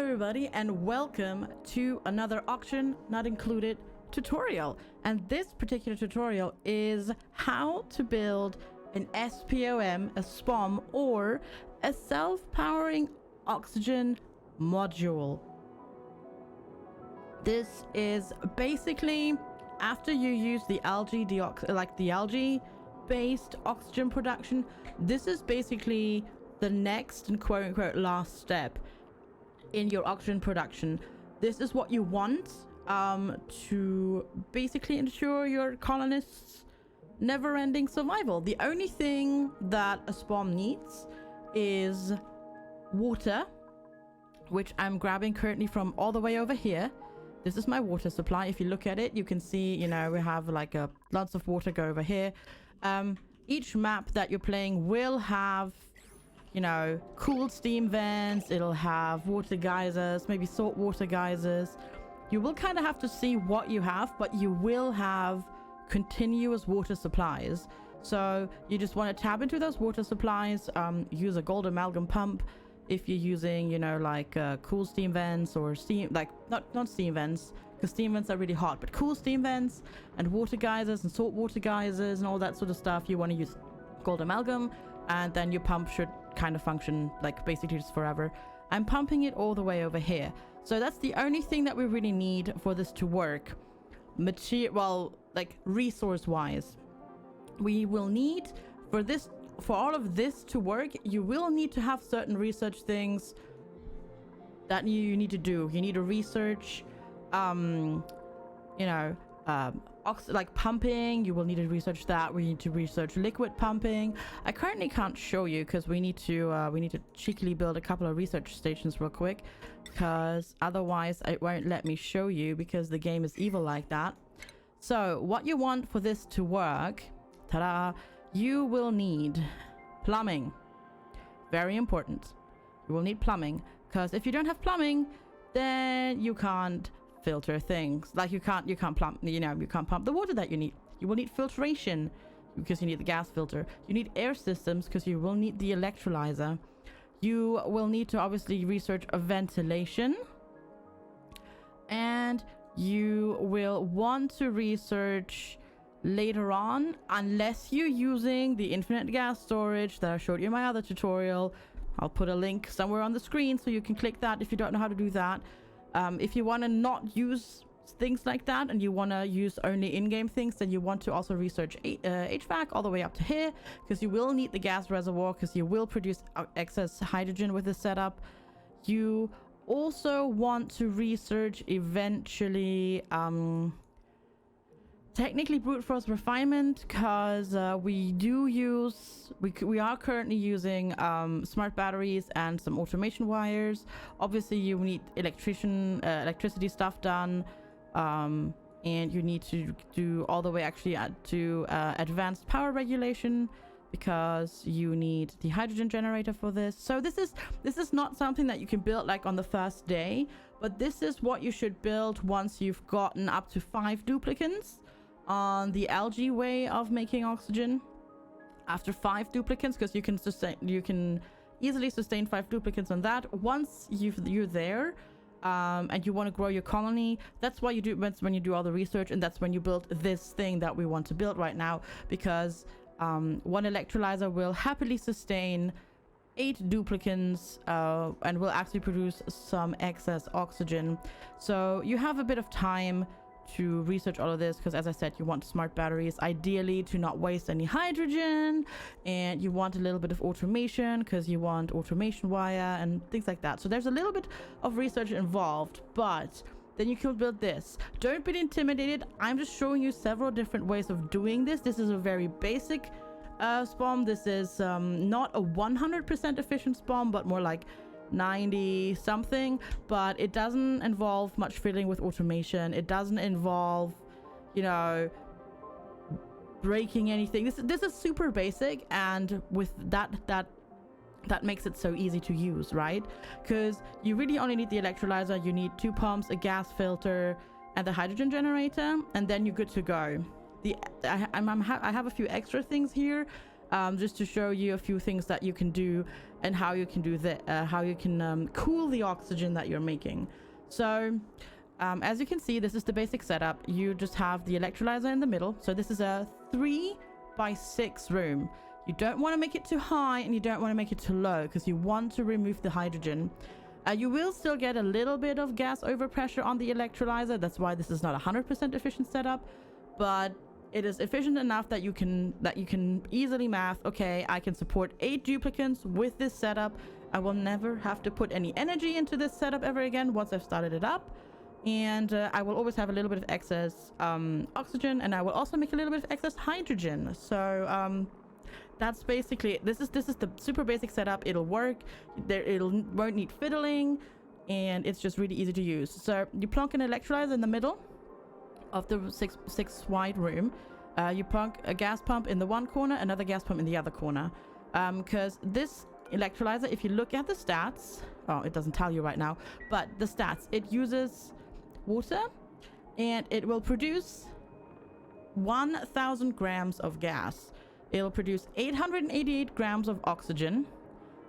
everybody, and welcome to another auction not included tutorial. And this particular tutorial is how to build an SPOM, a SPOM, or a self-powering oxygen module. This is basically after you use the algae algae-based oxygen production. This is basically the next and quote-unquote last step in your oxygen production. This is what you want to basically ensure your colonists' never-ending survival. The only thing that a SPOM needs is water, which I'm grabbing currently from all the way over here. This is my water supply. If you look at it, you can see, you know, we have like lots of water go over here. Each map that you're playing will have, you know, cooled steam vents. It'll have water geysers, maybe salt water geysers. You will kind of have to see what you have, but you will have continuous water supplies. So you just want to tap into those water supplies. Use a gold amalgam pump if you're using, you know, like cool steam vents or steam, like not steam vents, because steam vents are really hot, but cool steam vents and water geysers and salt water geysers and all that sort of stuff. You want to use gold amalgam, and then your pump should kind of function like basically just forever. I'm pumping it all the way over here, so that's the only thing that we really need for this to work. Well, like resource wise, we will need for all of this to work, you will need to have certain research things that you need to do. You need to research you know, like pumping. You will need to research that. We need to research liquid pumping. I currently can't show you because we need to cheekily build a couple of research stations real quick, because otherwise it won't let me show you, because the game is evil like that. So what you want for this to work, ta-da, you will need plumbing. Very important. You will need plumbing, because if you don't have plumbing, then you can't filter things. Like you can't pump, you know, you can't pump the water that you need. You will need filtration because you need the gas filter. You need air systems because you will need the electrolyzer. You will need to obviously research a ventilation, and you will want to research later on, unless you're using the infinite gas storage that I showed you in my other tutorial. I'll put a link somewhere on the screen so you can click that if you don't know how to do that. If you want to not use things like that and you want to use only in-game things, then you want to also research HVAC all the way up to here, because you will need the gas reservoir, because you will produce excess hydrogen with this setup. You also want to research eventually technically brute force refinement, because we are currently using smart batteries and some automation wires. Obviously you need electricity stuff done, and you need to do all the way actually to advanced power regulation, because you need the hydrogen generator for this. So this is not something that you can build like on the first day, but this is what you should build once you've gotten up to 5 duplicants on the algae way of making oxygen. After 5 duplicants, because you can easily sustain 5 duplicants on that. Once you're there and you want to grow your colony, that's what you do. That's when you do all the research, and that's when you build this thing that we want to build right now, because one electrolyzer will happily sustain 8 duplicants and will actually produce some excess oxygen. So you have a bit of time to research all of this, because as I said, you want smart batteries, ideally to not waste any hydrogen, and you want a little bit of automation because you want automation wire and things like that. So there's a little bit of research involved, but then you can build this. Don't be intimidated. I'm just showing you several different ways of doing this. This is a very basic SPOM. This is not a 100% efficient SPOM, but more like 90 something, but it doesn't involve much fiddling with automation. It doesn't involve, you know, breaking anything. This is super basic, and with that makes it so easy to use, right? Because you really only need the electrolyzer. You need 2 pumps, a gas filter, and the hydrogen generator, and then you're good to go. I have a few extra things here. just to show you a few things that you can do and how you can do that, how you can cool the oxygen that you're making. So as you can see, this is the basic setup. You just have the electrolyzer in the middle. So this is a 3x6 room. You don't want to make it too high and you don't want to make it too low because you want to remove the hydrogen. You will still get a little bit of gas overpressure on the electrolyzer. That's why this is not a 100% efficient setup, but it is efficient enough that you can easily math, okay, I can support 8 duplicants with this setup. I will never have to put any energy into this setup ever again once I've started it up. And I will always have a little bit of excess oxygen, and I will also make a little bit of excess hydrogen. So that's basically it. This is the super basic setup. It'll work. Won't need fiddling, and it's just really easy to use. So you plonk an electrolyzer in the middle of the six wide room. You plonk a gas pump in the one corner, another gas pump in the other corner. Because this electrolyzer, if you look at the stats, oh, it doesn't tell you right now, but the stats, it uses water, and it will produce 1,000 grams of gas. It'll produce 888 grams of oxygen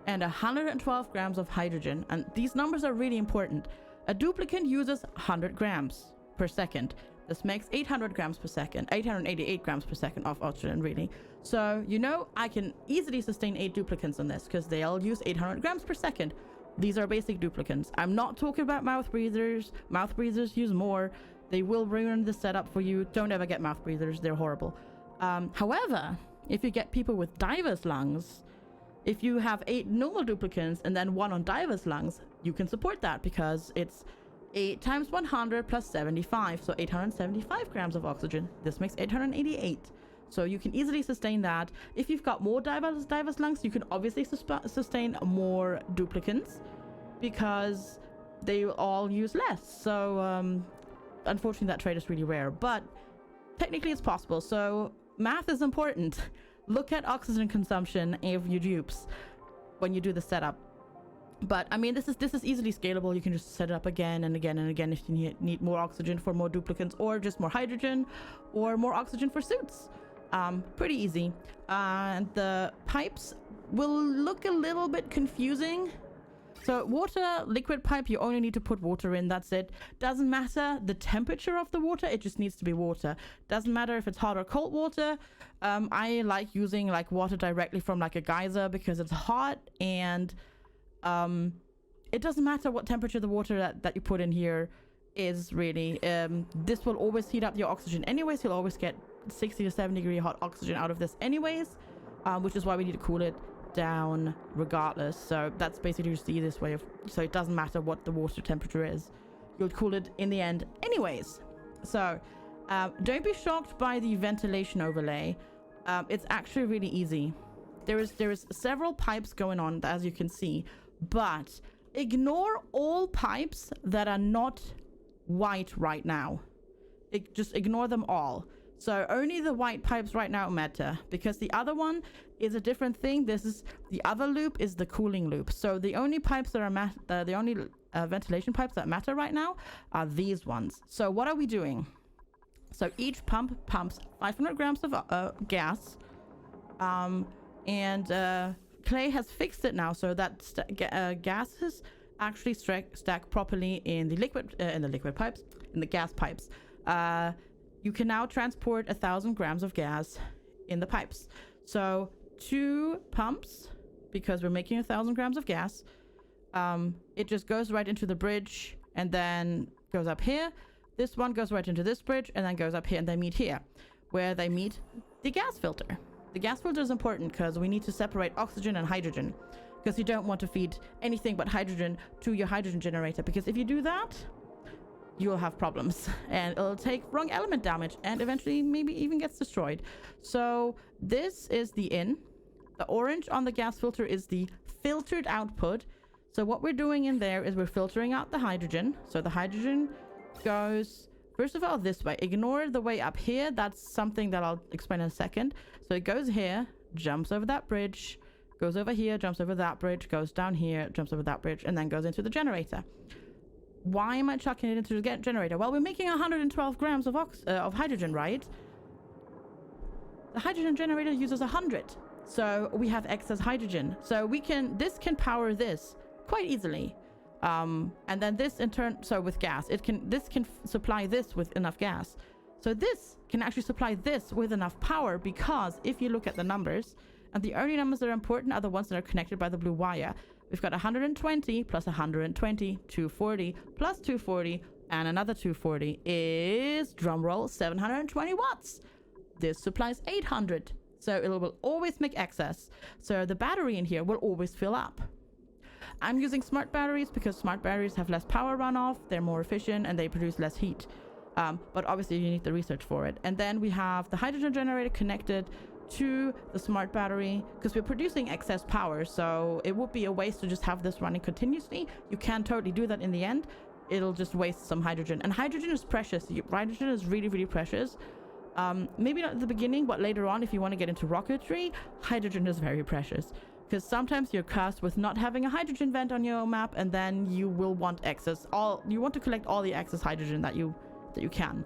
and 112 grams of hydrogen. And these numbers are really important. A duplicant uses 100 grams per second. This makes 800 grams per second, 888 grams per second of oxygen, really. So, you know, I can easily sustain 8 duplicants on this because they'll use 800 grams per second. These are basic duplicants. I'm not talking about mouth breathers. Mouth breathers use more. They will ruin the setup for you. Don't ever get mouth breathers. They're horrible. However, if you get people with diver's lungs, if you have 8 normal duplicants and then 1 on diver's lungs, you can support that because it's 8 times 100 plus 75, so 875 grams of oxygen. This makes 888. So you can easily sustain that. If you've got more diver's lungs, you can obviously sustain more duplicants because they all use less. So unfortunately, that trait is really rare, but technically it's possible. So math is important. Look at oxygen consumption of your dupes when you do the setup. But I mean, this is easily scalable. You can just set it up again and again and again if you need more oxygen for more duplicants, or just more hydrogen, or more oxygen for suits. Pretty easy. And the pipes will look a little bit confusing. So water, liquid pipe, you only need to put water in, that's it. Doesn't matter the temperature of the water, it just needs to be water. Doesn't matter if it's hot or cold water. I like using like water directly from like a geyser because it's hot, and it doesn't matter what temperature the water that you put in here is really. This will always heat up your oxygen anyways. You'll always get 60 to 70 degree hot oxygen out of this anyways, which is why we need to cool it down regardless. So that's basically just the easiest way of, so it doesn't matter what the water temperature is, you'll cool it in the end anyways. So don't be shocked by the ventilation overlay. It's actually really easy. There is several pipes going on, as you can see, but ignore all pipes that are not white right now. Just ignore them all. So only the white pipes right now matter, because the other one is a different thing. This is the other loop, is the cooling loop. So the only pipes that are the only ventilation pipes that matter right now are these ones. So what are we doing? So each pump pumps 500 grams of gas, and Clay has fixed it now so that gases actually stack properly in the liquid pipes, in the gas pipes. You can now transport 1,000 grams of gas in the pipes. So 2 pumps, because we're making 1,000 grams of gas, it just goes right into the bridge and then goes up here. This one goes right into this bridge and then goes up here, and they meet here, where they meet the gas filter. The gas filter is important because we need to separate oxygen and hydrogen, because you don't want to feed anything but hydrogen to your hydrogen generator, because if you do that, you'll have problems and it'll take wrong element damage and eventually maybe even gets destroyed. So this is the in. The orange on the gas filter is the filtered output. So what we're doing in there is we're filtering out the hydrogen. So the hydrogen goes, first of all, this way. Ignore the way up here. That's something that I'll explain in a second. So it goes here, jumps over that bridge, goes over here, jumps over that bridge, goes down here, jumps over that bridge, and then goes into the generator. Why am I chucking it into the generator? Well, we're making 112 grams of hydrogen, right? The hydrogen generator uses 100. So we have excess hydrogen. So this can power this quite easily. And then this in turn, so with gas, this can supply this with enough gas. So this can actually supply this with enough power, because if you look at the numbers, and the only numbers that are important are the ones that are connected by the blue wire. We've got 120 plus 120, 240 plus 240, and another 240 is, drumroll, 720 watts. This supplies 800. So it will always make excess. So the battery in here will always fill up. I'm using smart batteries because smart batteries have less power runoff, they're more efficient, and they produce less heat. But obviously you need the research for it. And then we have the hydrogen generator connected to the smart battery, because we're producing excess power, so it would be a waste to just have this running continuously. You can totally do that in the end. It'll just waste some hydrogen, and hydrogen is precious. Hydrogen is really, really precious. Maybe not at the beginning, but later on, if you want to get into rocketry, hydrogen is very precious, because sometimes you're cursed with not having a hydrogen vent on your map, and then you will want excess. You want to collect all the excess hydrogen that you can.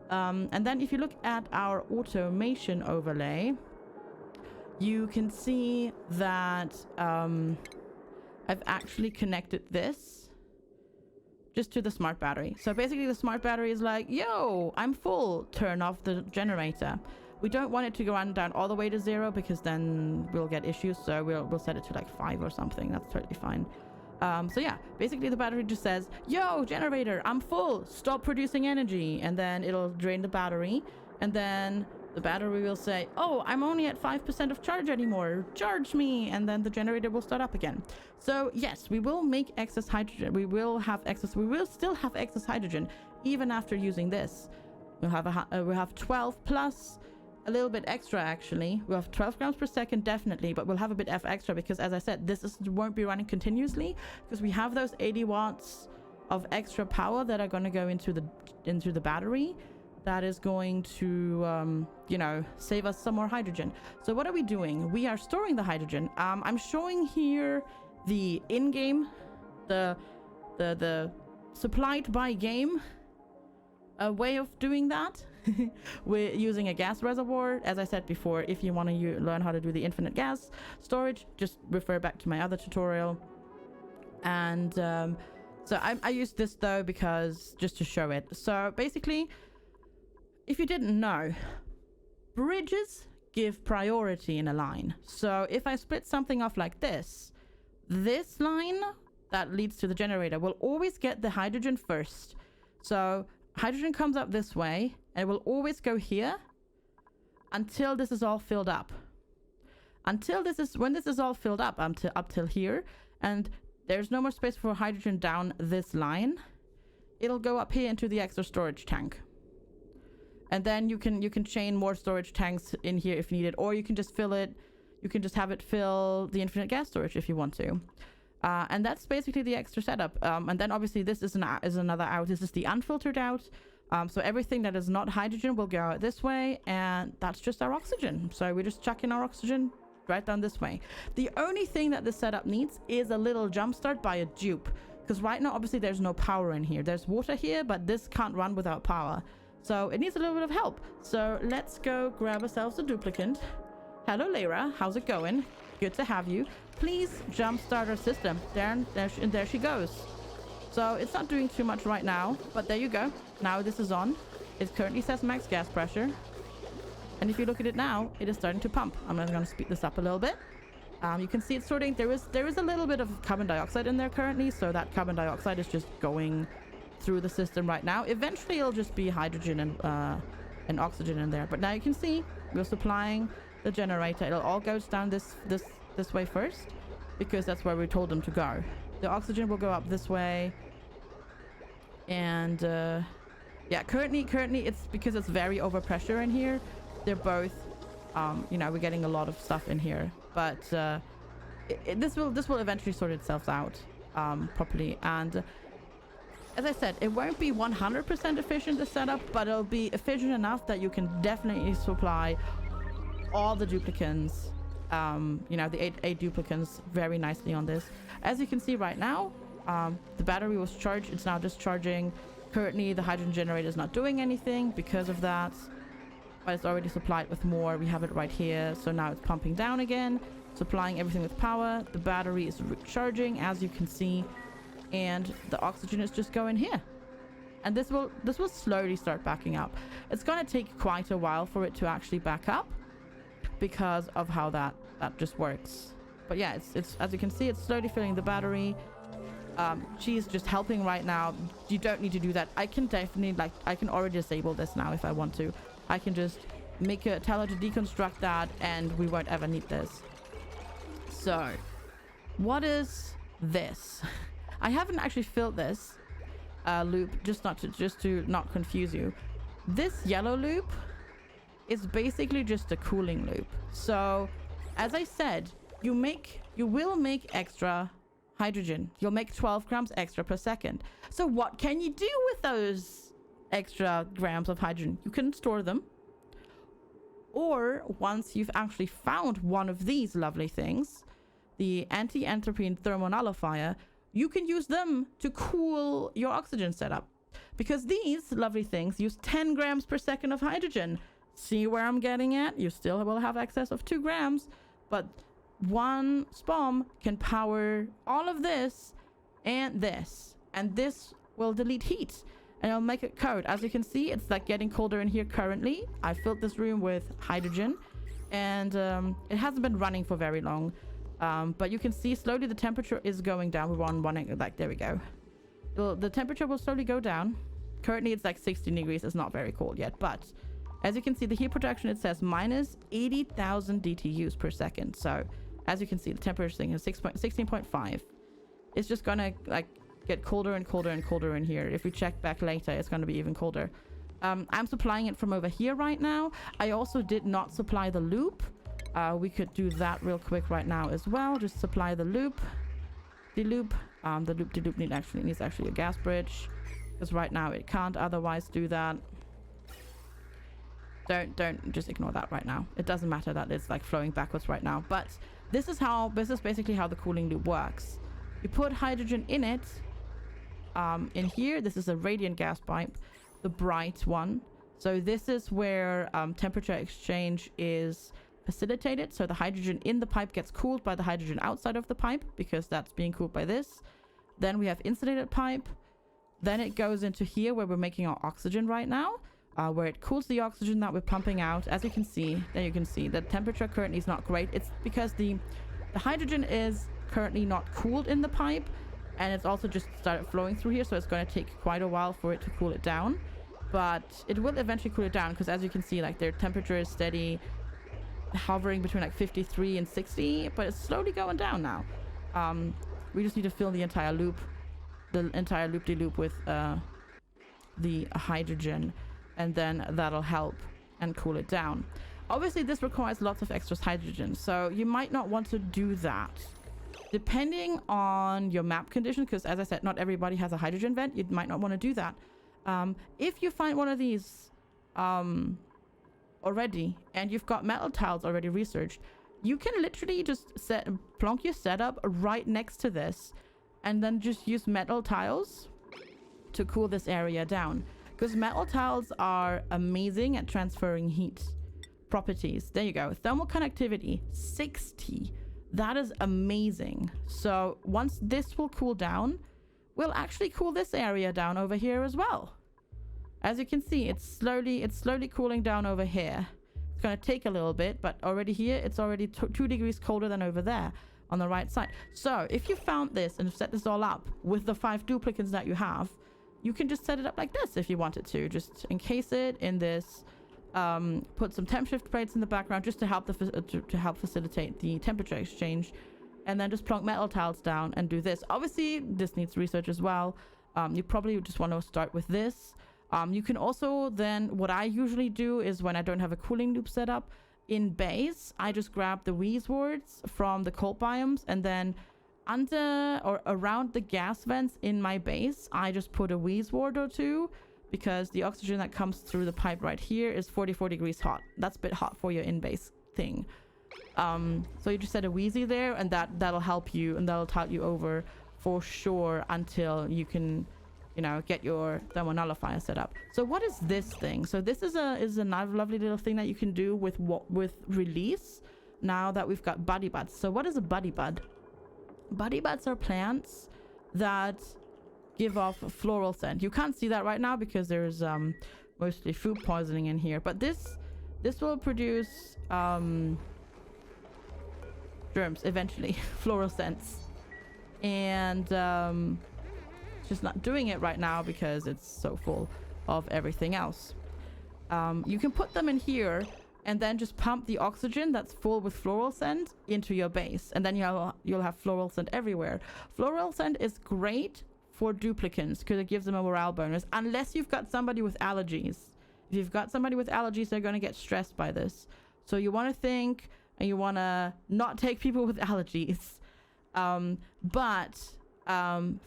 And then if you look at our automation overlay, you can see that I've actually connected this just to the smart battery. So basically the smart battery is like, yo, I'm full, turn off the generator. We don't want it to go on down all the way to 0, because then we'll get issues. So we'll set it to like 5 or something. That's totally fine. So yeah, basically the battery just says, yo, generator, I'm full, stop producing energy. And then it'll drain the battery. And then the battery will say, oh, I'm only at 5% of charge anymore, charge me. And then the generator will start up again. So yes, we will make excess hydrogen. We will still have excess hydrogen even after using this. We'll have 12 plus a little bit extra, actually. We'll have 12 grams per second, definitely, but we'll have a bit extra because, as I said, won't be running continuously, because we have those 80 watts of extra power that are going to go into the battery. That is going to, save us some more hydrogen. So what are we doing? We are storing the hydrogen. I'm showing here the in-game, the supplied by game way of doing that. We're using a gas reservoir. As I said before, if you want to learn how to do the infinite gas storage, just refer back to my other tutorial. And so I use this though because just to show it. So basically, if you didn't know, bridges give priority in a line. So if I split something off like this line that leads to the generator will always get the hydrogen first. So hydrogen comes up this way, and it will always go here until this is all filled up. When this is all filled up up till here, and there's no more space for hydrogen down this line, it'll go up here into the extra storage tank. And then you can chain more storage tanks in here if needed, or you can just fill it. You can just have it fill the infinite gas storage if you want to. And that's basically the extra setup. And then obviously this is another out. This is the unfiltered out. So everything that is not hydrogen will go out this way, and that's just our oxygen. So we just chuck in our oxygen right down this way. The only thing that this setup needs is a little jump start by a dupe, because right now obviously there's no power in here. There's water here, but this can't run without power. So it needs a little bit of help. So let's go grab ourselves a duplicant. Hello, Lyra. How's it going? Good to have you. Please jumpstart our system. There she goes. So it's not doing too much right now, but there you go. Now this is on. It currently says max gas pressure. And if you look at it now, it is starting to pump. I'm going to speed this up a little bit. You can see it's sorting. There is a little bit of carbon dioxide in there currently. So that carbon dioxide is just going through the system right now. Eventually it'll just be hydrogen and oxygen in there. But now you can see we're supplying the generator. It'll all go down this way first, because that's where we told them to go. The oxygen will go up this way. And yeah, currently it's because it's very overpressure in here. They're both we're getting a lot of stuff in here, but this will eventually sort itself out properly. And as I said, it won't be 100% efficient, the setup, but it'll be efficient enough that you can definitely supply all the duplicants, the eight duplicants very nicely on this. As you can see right now, the battery was charged. It's now discharging. Currently, the hydrogen generator is not doing anything because of that. but it's already supplied with more. We have it right here. So now it's pumping down again, supplying everything with power. The battery is recharging, as you can see, and the oxygen is just going here. And this will slowly start backing up. It's going to take quite a while for it to actually back up because of how that just works. But yeah, it's as you can see, it's slowly filling the battery. She's just helping right now. You don't need to do that. I can definitely, like, I can already disable this now if I want to. I can just tell her to deconstruct that, and we won't ever need this. So what is this? I haven't actually filled this loop, just to not confuse you. This yellow loop is basically just a cooling loop. So as I said, you will make extra hydrogen. You'll make 12 grams extra per second. So what can you do with those extra grams of hydrogen? You can store them, or once you've actually found one of these lovely things, the anti-entropy and thermonullifier, you can use them to cool your oxygen setup, because these lovely things use 10 grams per second of hydrogen. See where I'm getting at? You still will have excess of 2 grams, but one SPOM can power all of this, and this will delete heat, and it'll make it cold. As you can see, it's like getting colder in here currently. I filled this room with hydrogen, and it hasn't been running for very long. But you can see slowly the temperature is going down. We're on one, like, there we go. The temperature will slowly go down. Currently it's like 16 degrees. It's not very cold yet, but as you can see, the heat production, it says minus 80,000 DTUs per second. So as you can see, the temperature thing is 16.5. It's just gonna, like, get colder and colder and colder in here. If we check back later, it's gonna be even colder. I'm supplying it from over here right now. I also did not supply the loop. We could do that real quick right now as well. Just supply the loop. The loop needs actually a gas bridge, because right now it can't otherwise do that. Don't just ignore that right now. It doesn't matter that it's like flowing backwards right now. But this is basically how the cooling loop works. You put hydrogen in it. In here, this is a radiant gas pipe, the bright one. So this is where temperature exchange is facilitated. So the hydrogen in the pipe gets cooled by the hydrogen outside of the pipe, because that's being cooled by this. Then we have insulated pipe. Then it goes into here where we're making our oxygen right now, where it cools the oxygen that we're pumping out. As you can see, there you can see the temperature currently is not great. It's because the hydrogen is currently not cooled in the pipe, and it's also just started flowing through here, so it's going to take quite a while for it to cool it down. But it will eventually cool it down, because as you can see, like, their temperature is steady, hovering between like 53 and 60, but it's slowly going down now. We just need to fill the entire loop loop-de-loop with the hydrogen, and then that'll help and cool it down. Obviously this requires lots of extra hydrogen, so you might not want to do that depending on your map condition, because as I said, not everybody has a hydrogen vent. You might not want to do that. If you find one of these already, and you've got metal tiles already researched, you can literally just plonk your setup right next to this, and then just use metal tiles to cool this area down, because metal tiles are amazing at transferring heat properties. There you go. Thermal conductivity 60. That is amazing. So once this will cool down, we'll actually cool this area down over here as well. As you can see, it's slowly cooling down over here. It's going to take a little bit, but already here, it's already 2 degrees colder than over there on the right side. So if you found this and set this all up with the 5 duplicates that you have, you can just set it up like this if you wanted to. Just encase it in this, put some temp shift plates in the background just to help facilitate the temperature exchange, and then just plonk metal tiles down and do this. Obviously, this needs research as well. You probably just want to start with this. You can also then, what I usually do is when I don't have a cooling loop set up in base, I just grab the wheeze wards from the cold biomes, and then under or around the gas vents in my base, I just put a wheeze ward or two, because the oxygen that comes through the pipe right here is 44 degrees hot. That's a bit hot for your in-base thing. So you just set a wheezy there, and that'll help you, and that'll tide you over for sure until you can you know, get your thermal nullifier set up. So what is this thing? So this is a lovely little thing that you can do with release now that we've got buddy buds. So what is a buddy bud? Buddy buds are plants that give off a floral scent. You can't see that right now because there's mostly food poisoning in here, but this will produce germs eventually, floral scents. And just not doing it right now because it's so full of everything else. You can put them in here and then just pump the oxygen that's full with floral scent into your base, and then you'll have floral scent everywhere. Floral scent is great for duplicants because it gives them a morale bonus, unless you've got somebody with allergies. If you've got somebody with allergies, they're going to get stressed by this. So you want to think, and you want to not take people with allergies.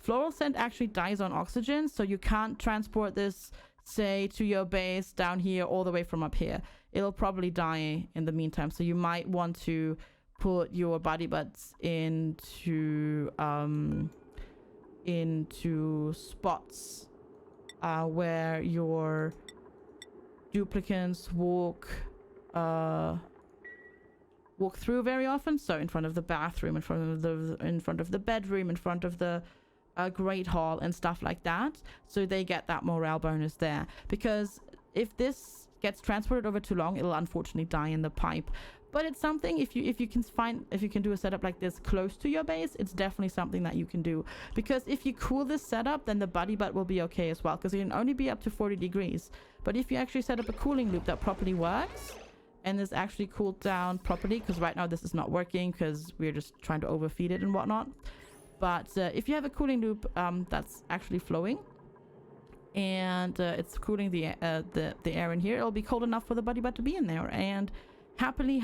Floral scent actually dies on oxygen, so you can't transport this, say, to your base down here all the way from up here. It'll probably die in the meantime, so you might want to put your buddy buds into spots where your duplicants walk through very often. So in front of the bathroom, in front of the bedroom, in front of the great hall and stuff like that, so they get that morale bonus there. Because if this gets transported over too long, it'll unfortunately die in the pipe. But it's something, if you can do a setup like this close to your base, it's definitely something that you can do. Because if you cool this setup, then the buddy bud will be okay as well, because it can only be up to 40 degrees. But if you actually set up a cooling loop that properly works and is actually cooled down properly, because right now this is not working because we're just trying to overfeed it and whatnot. But if you have a cooling loop that's actually flowing and it's cooling the air in here, it'll be cold enough for the buddy bud to be in there and happily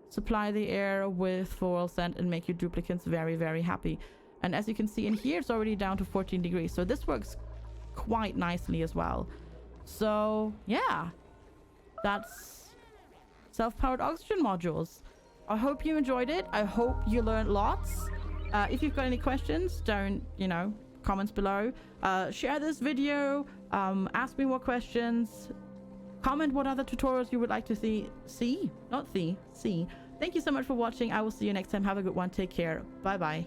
supply the air with floral scent and make your duplicants very, very happy. And as you can see in here, it's already down to 14 degrees, so this works quite nicely as well. So yeah, that's self-powered oxygen modules. I hope you enjoyed it. I hope you learned lots. If you've got any questions, don't, comments below. Share this video, ask me more questions, comment what other tutorials you would like to see. Thank you so much for watching. I will see you next time. Have a good one. Take care. Bye bye.